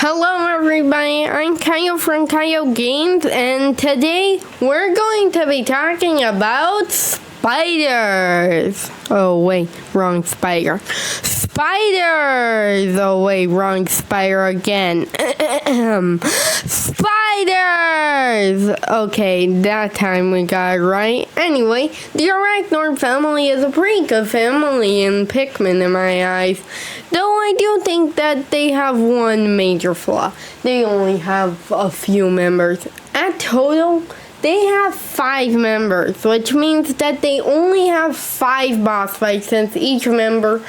Hello everybody, I'm Caio from Caio Games, and today we're going to be talking about spiders. Oh wait, wrong spider. Spiders! Oh wait, wrong spider again. Spiders! Okay, that time we got it right. Anyway, the Aracnorb family is a pretty good family in Pikmin in my eyes. Though I do think that they have one major flaw. They only have a few members. At total, they have 5 members, which means that they only have 5 boss fights since each member,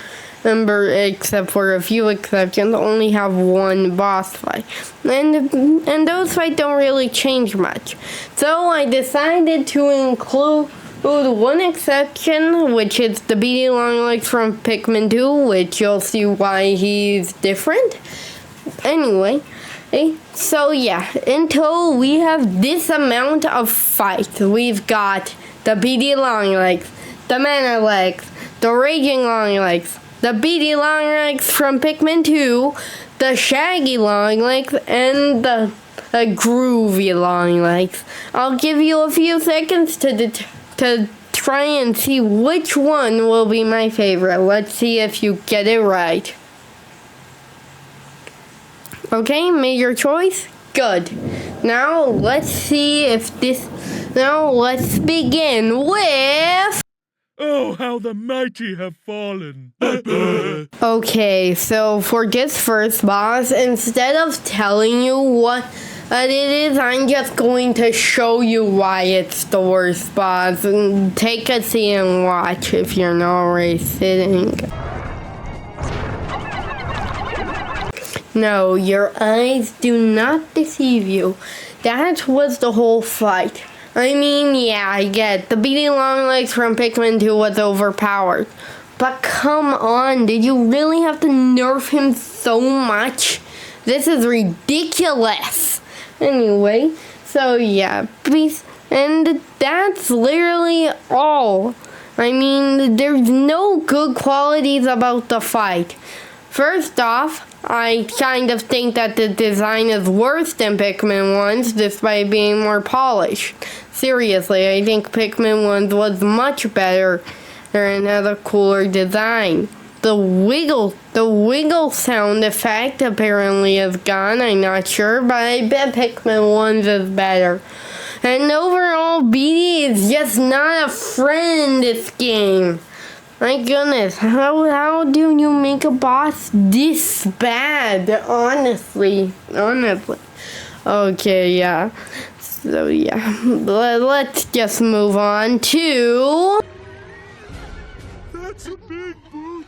except for a few exceptions, only have 1 boss fight. And those fights don't really change much. So I decided to include one exception, which is the Beady Longlegs from Pikmin 2, which you'll see why he's different. Anyway, so yeah, until we have this amount of fights. We've got the Beady Longlegs, the Mana Legs, the Raging Longlegs, the Beady Longlegs from Pikmin 2, the Shaggy Longlegs, and the Groovy Longlegs. I'll give you a few seconds to try and see which one will be my favorite. Let's see if you get it right. Okay, made your choice? Good. Now let's see if now let's begin with... Oh, how the mighty have fallen. Okay, so for this first boss, instead of telling you what it is, I'm just going to show you why it's the worst boss. And take a seat and watch if you're not already sitting. No, your eyes do not deceive you. That was the whole fight. I mean, yeah, I get the Beady Longlegs from Pikmin 2 was overpowered. But come on, did you really have to nerf him so much? This is ridiculous. Anyway, so yeah, please, and that's literally all. I mean, there's no good qualities about the fight. First off, I kind of think that the design is worse than Pikmin 1's despite being more polished. Seriously, I think Pikmin 1's was much better and had a cooler design. The wiggle sound effect apparently is gone, I'm not sure, but I bet Pikmin 1's is better. And overall, Beady is just not a friend in this game. My goodness, how do you make a boss this bad? Honestly. Okay, yeah. So yeah, let's just move on to... That's a big boot.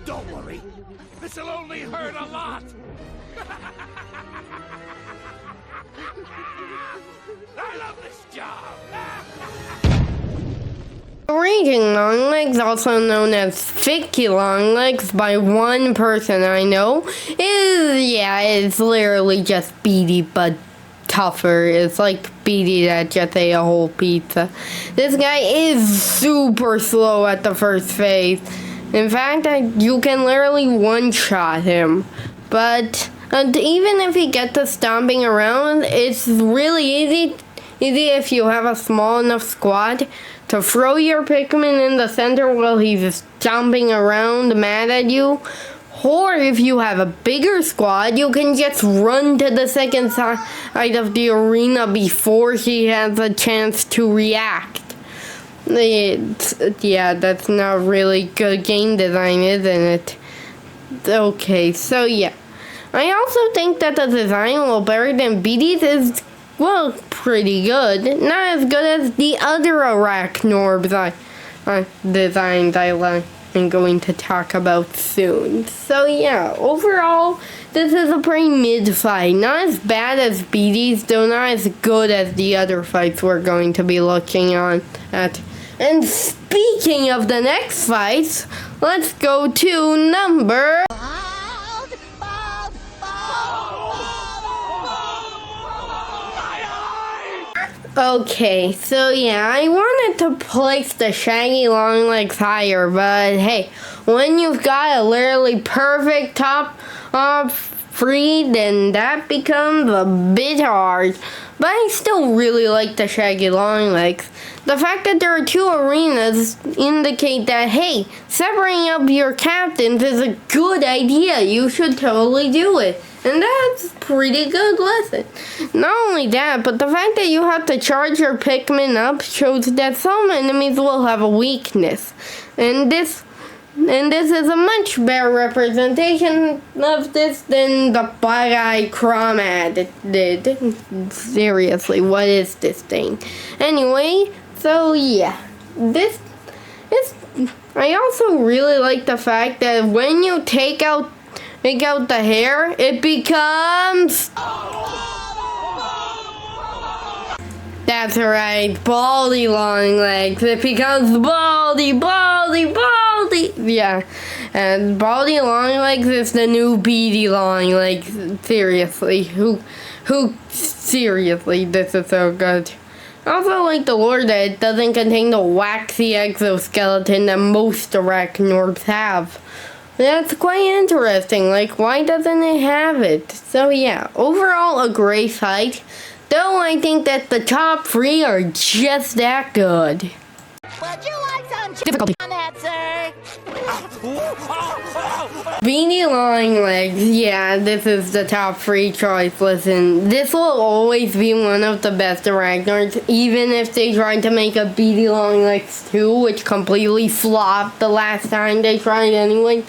Don't worry, this'll only hurt a lot. I love this job. Raging Longlegs, also known as Thicky Longlegs by one person I know, it's literally just Beady but tougher. It's like Beady that just ate a whole pizza. This guy is super slow at the first phase. In fact, you can literally one-shot him. But even if he gets to stomping around, it's really easy if you have a small enough squad to throw your Pikmin in the center while he's stomping around mad at you. Or if you have a bigger squad, you can just run to the second side of the arena before he has a chance to react. Yeah, that's not really good game design, isn't it? Okay, so yeah. I also think that the design, while better than Beady's, is, well, pretty good. Not as good as the other Arachnorbs designs I'm going to talk about soon. So yeah, overall, this is a pretty mid fight. Not as bad as Beady's, though not as good as the other fights we're going to be looking at. And speaking of the next fights, let's go to number... Okay, so yeah, I wanted to place the Shaggy Longlegs higher, but hey, when you've got a literally perfect top free, then that becomes a bit hard. But I still really like the Shaggy Longlegs. The fact that there are 2 arenas indicate that, hey, separating up your captains is a good idea. You should totally do it. And that's a pretty good lesson. Not only that, but the fact that you have to charge your Pikmin up shows that some enemies will have a weakness. And this is a much better representation of this than the Bug-Eye Chromad did. Seriously, what is this thing? Anyway, so yeah. I also really like the fact that when you take out the hair, it becomes... That's right, Baldy Longlegs. It becomes Baldy. Yeah, and Baldy Longlegs is the new Beady Longlegs. Seriously, seriously, this is so good. I also like the lore that it doesn't contain the waxy exoskeleton that most Arachnorbs have. That's quite interesting, like why doesn't it have it? So yeah, overall a great fight. Though I think that the top 3 are just that good. Would you like some Difficulty on that, sir? Beady Longlegs, yeah, this is the top 3 choice. Listen, this will always be one of the best Arachnords, even if they tried to make a Beady Longlegs 2, which completely flopped the last time they tried anyway.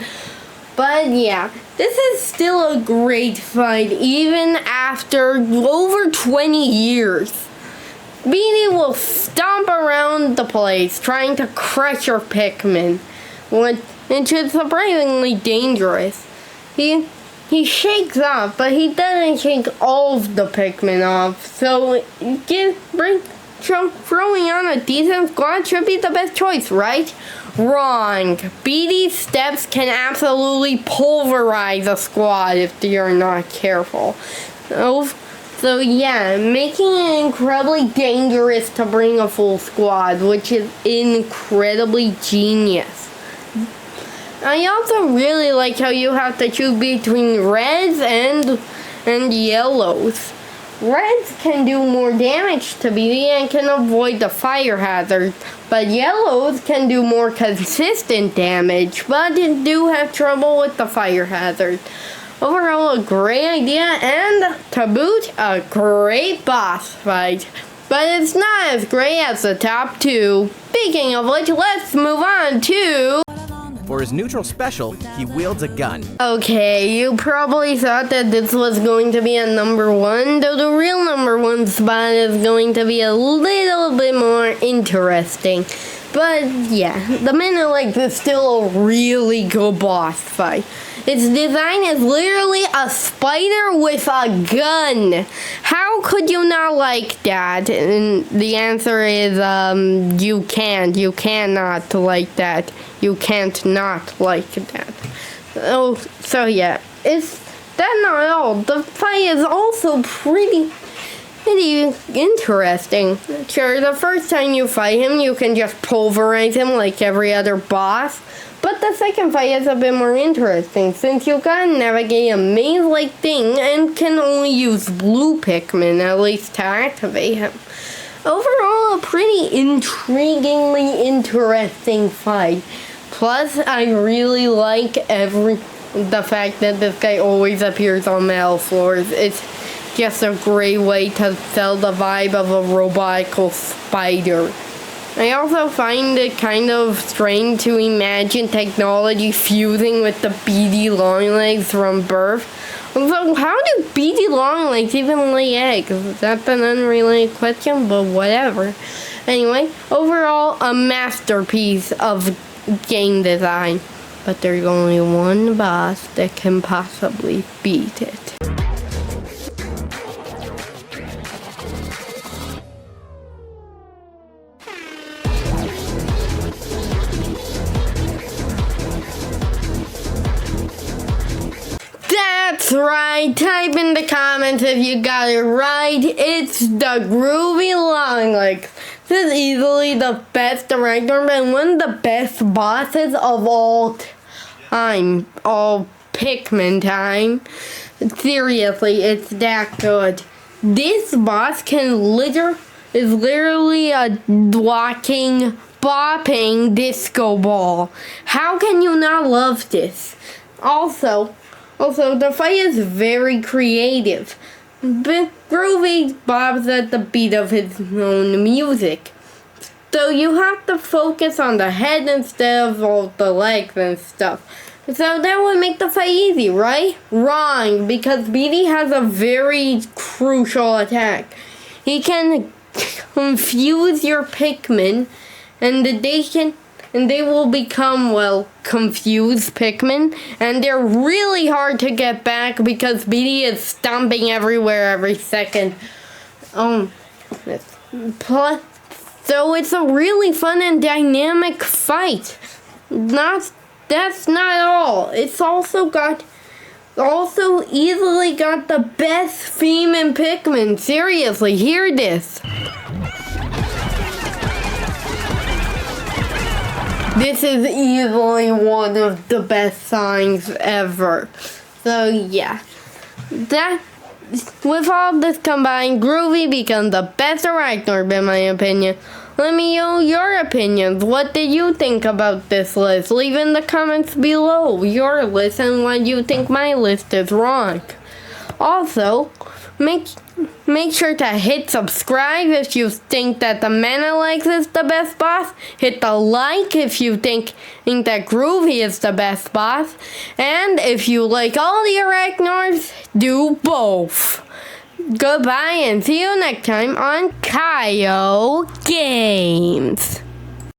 But yeah, this is still a great fight, even after over 20 years. Beady will stomp around the place, trying to crush your Pikmin, which is surprisingly dangerous. He shakes off, but he doesn't shake all of the Pikmin off, so throwing on a decent squad should be the best choice, right? Wrong. Beady's steps can absolutely pulverize a squad if you're not careful. So yeah, making it incredibly dangerous to bring a full squad, which is incredibly genius. I also really like how you have to choose between reds and yellows. Reds can do more damage to Beady and can avoid the fire hazard, but yellows can do more consistent damage, but do have trouble with the fire hazard. Overall, a great idea, and to boot, a great boss fight. But it's not as great as the top 2. Speaking of which, let's move on to... For his neutral special, he wields a gun. Okay, you probably thought that this was going to be a number 1, though the real number 1 spot is going to be a little bit more interesting. But yeah, the Minute Legs is still a really good boss fight. Its design is literally a spider with a gun. How could you not like that? And the answer is, you can't. You cannot like that. You can't not like that. So yeah, it's that not all. The fight is also pretty interesting. Sure, the first time you fight him, you can just pulverize him like every other boss. But the second fight is a bit more interesting, since you gotta navigate a maze-like thing and can only use blue Pikmin, at least to activate him. Overall, a pretty intriguingly interesting fight. Plus, I really like the fact that this guy always appears on metal floors. It's just a great way to sell the vibe of a robotical spider. I also find it kind of strange to imagine technology fusing with the Beady Longlegs from birth. So how do Beady Longlegs even lay eggs? That's an unrelated question, but whatever. Anyway, overall, a masterpiece of game design. But there's only one boss that can possibly beat it. That's right, type in the comments if you got it right. It's the Groovy Longlegs. This is easily the best Aracnorb and one of the best bosses of all time. All Pikmin time. Seriously, it's that good. This boss is literally a walking, bopping disco ball. How can you not love this? Also, the fight is very creative. But Groovy bobs at the beat of his own music. So you have to focus on the head instead of all the legs and stuff. So that would make the fight easy, right? Wrong, because Beady has a very crucial attack. He can confuse your Pikmin, and they will become, well, confused Pikmin, and they're really hard to get back because Beady is stomping everywhere every second. So it's a really fun and dynamic fight. That's not all. It's also easily got the best theme in Pikmin. Seriously, hear this. This is easily one of the best songs ever. So yeah. With all this combined, Groovy becomes the best Arachnorb in my opinion. Let me know your opinions. What did you think about this list? Leave in the comments below your list and why you think my list is wrong. Also, make sure to hit subscribe if you think that the Manalex is the best boss. Hit the like if you think that Groovy is the best boss. And if you like all the Arachnorbs, do both. Goodbye and see you next time on Caio Games.